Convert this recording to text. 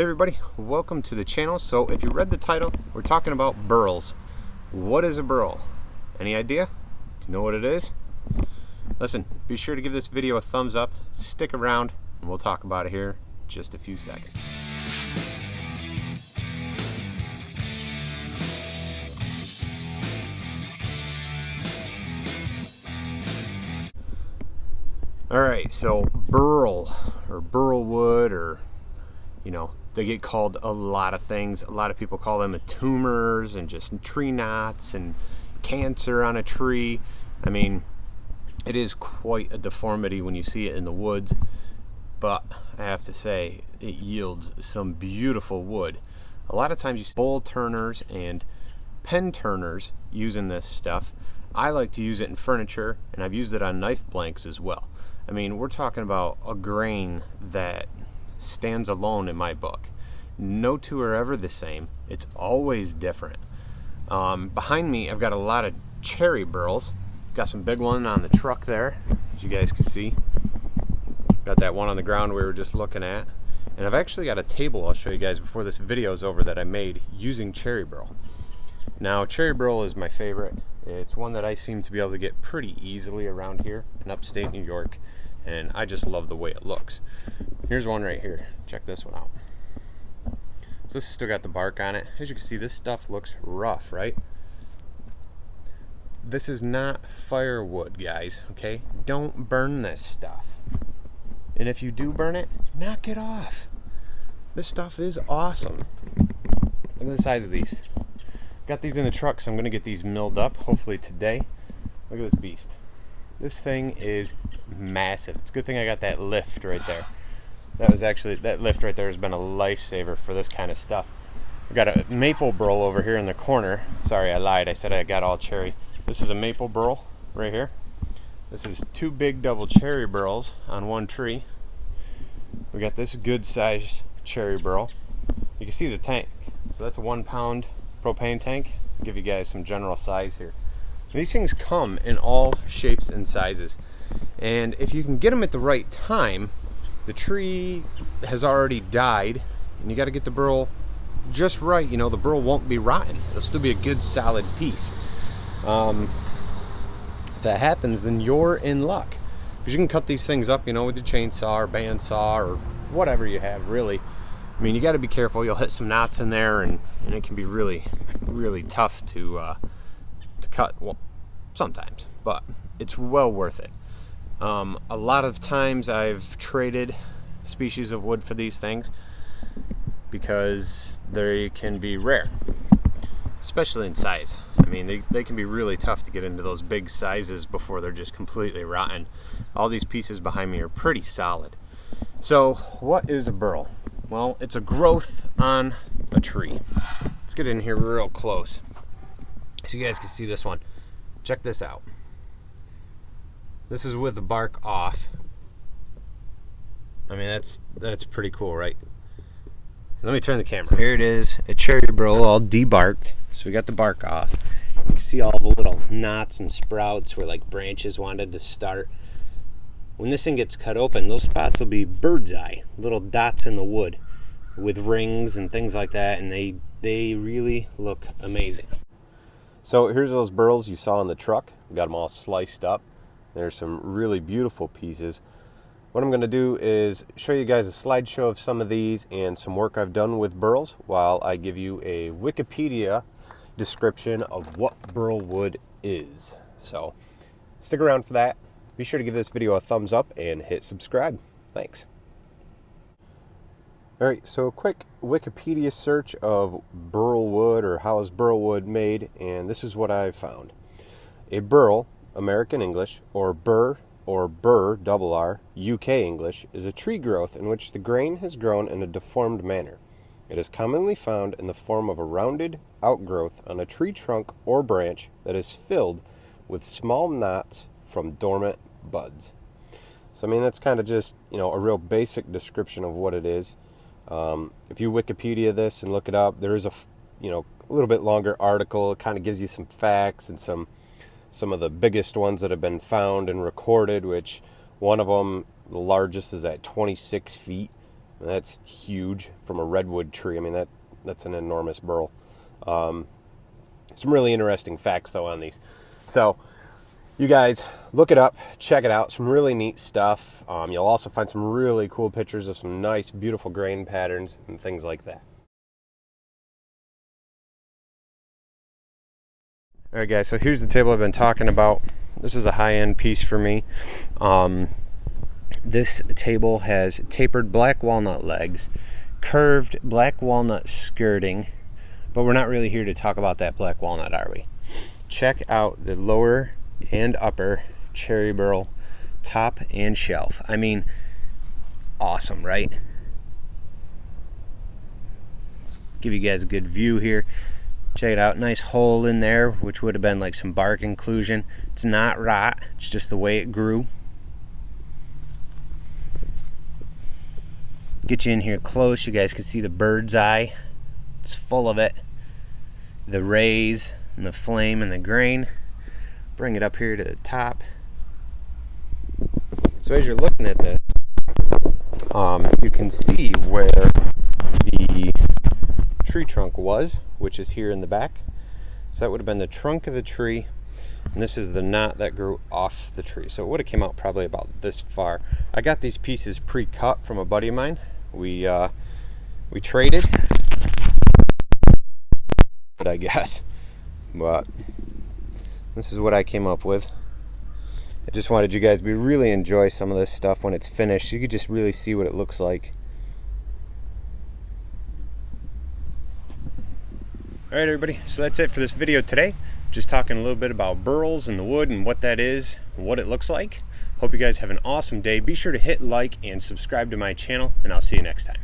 Hey everybody, welcome to the channel. So if you read the title, we're talking about burls. What is a burl? Any idea? Do you know what it is? Listen, be sure to give this video a thumbs up, stick around, and we'll talk about it here in just a few seconds. Alright, so burl or burl wood, or they get called a lot of things. A lot of people call them tumors and just tree knots and cancer on a tree. I mean, it is quite a deformity when you see it in the woods, but I have to say it yields some beautiful wood. A lot of times you see bowl turners and pen turners using this stuff. I like to use it in furniture, and I've used it on knife blanks as well. I mean, we're talking about a grain that stands alone in my book. No two are ever the same. It's always different. Behind me, I've got a lot of cherry burls. Got some big one on the truck there, as you guys can see. Got that one on the ground we were just looking at. And I've actually got a table I'll show you guys before this video is over that I made using cherry burl. Now, cherry burl is my favorite. It's one that I seem to be able to get pretty easily around here in upstate New York, and I just love the way it looks. Here's one right here. Check this one out. So this has still got the bark on it. As you can see, this stuff looks rough, right? This is not firewood, guys, okay? Don't burn this stuff. And if you do burn it, knock it off. This stuff is awesome. Look at the size of these. Got these in the truck, so I'm gonna get these milled up, hopefully today. Look at this beast. This thing is massive. It's a good thing I got that lift right there. That lift right there has been a lifesaver for this kind of stuff. I've got a maple burl over here in the corner. Sorry, I lied. I said I got all cherry. This is a maple burl right here. This is two big double cherry burls on one tree. We got this good sized cherry burl. You can see the tank. So that's a 1 pound propane tank. I'll give you guys some general size here. These things come in all shapes and sizes. And if you can get them at the right time, the tree has already died, and you got to get the burl just right. You know, the burl won't be rotten. It'll still be a good solid piece. If that happens, then you're in luck, because you can cut these things up, with your chainsaw or bandsaw or whatever you have, really. I mean, you got to be careful. You'll hit some knots in there, and it can be really, really tough to cut. Well, sometimes, but it's well worth it. A lot of times I've traded species of wood for these things because they can be rare, especially in size. I mean, they can be really tough to get into those big sizes before they're just completely rotten. All these pieces behind me are pretty solid. So what is a burl? Well, it's a growth on a tree. Let's get in here real close so you guys can see this one. Check this out. This is with the bark off. I mean, that's pretty cool, right? Let me turn the camera. Here it is, a cherry burl all debarked. So we got the bark off. You can see all the little knots and sprouts where like branches wanted to start. When this thing gets cut open, those spots will be bird's eye, little dots in the wood with rings and things like that, and they really look amazing. So here's those burls you saw in the truck. We got them all sliced up. There's some really beautiful pieces. What I'm going to do is show you guys a slideshow of some of these and some work I've done with burls while I give you a Wikipedia description of what burl wood is. So stick around for that. Be sure to give this video a thumbs up and hit subscribe. Thanks. Alright, so a quick Wikipedia search of burl wood, or how is burl wood made, and this is what I've found. A burl, American English, or burr, double R, UK English, is a tree growth in which the grain has grown in a deformed manner. It is commonly found in the form of a rounded outgrowth on a tree trunk or branch that is filled with small knots from dormant buds. So, I mean, that's kind of just, a real basic description of what it is. If you Wikipedia this and look it up, there is a little bit longer article. It kind of gives you some facts and some of the biggest ones that have been found and recorded, which one of them, the largest, is at 26 feet. That's huge from a redwood tree. I mean, that's an enormous burl. Some really interesting facts, though, on these. So you guys look it up, check it out. Some really neat stuff. You'll also find some really cool pictures of some nice, beautiful grain patterns and things like that. All right, guys, so here's the table I've been talking about. This is a high-end piece for me. This table has tapered black walnut legs, curved black walnut skirting, but we're not really here to talk about that black walnut, are we? Check out the lower and upper cherry burl, top and shelf. I mean, awesome, right? Give you guys a good view here. Check it out, nice hole in there, which would have been like some bark inclusion. It's not rot, it's just the way it grew. Get you in here close, you guys can see the bird's eye. It's full of it. The rays and the flame and the grain. Bring it up here to the top. So as you're looking at this, you can see where the tree trunk was, which is here in the back. So that would have been the trunk of the tree, and this is the knot that grew off the tree. So it would have came out probably about this far. I got these pieces pre-cut from a buddy of mine. We traded, but I guess. But this is what I came up with. I just wanted you guys to really enjoy some of this stuff when it's finished. You could just really see what it looks like. Alright everybody, so that's it for this video today. Just talking a little bit about burls and the wood and what that is, and what it looks like. Hope you guys have an awesome day. Be sure to hit like and subscribe to my channel, and I'll see you next time.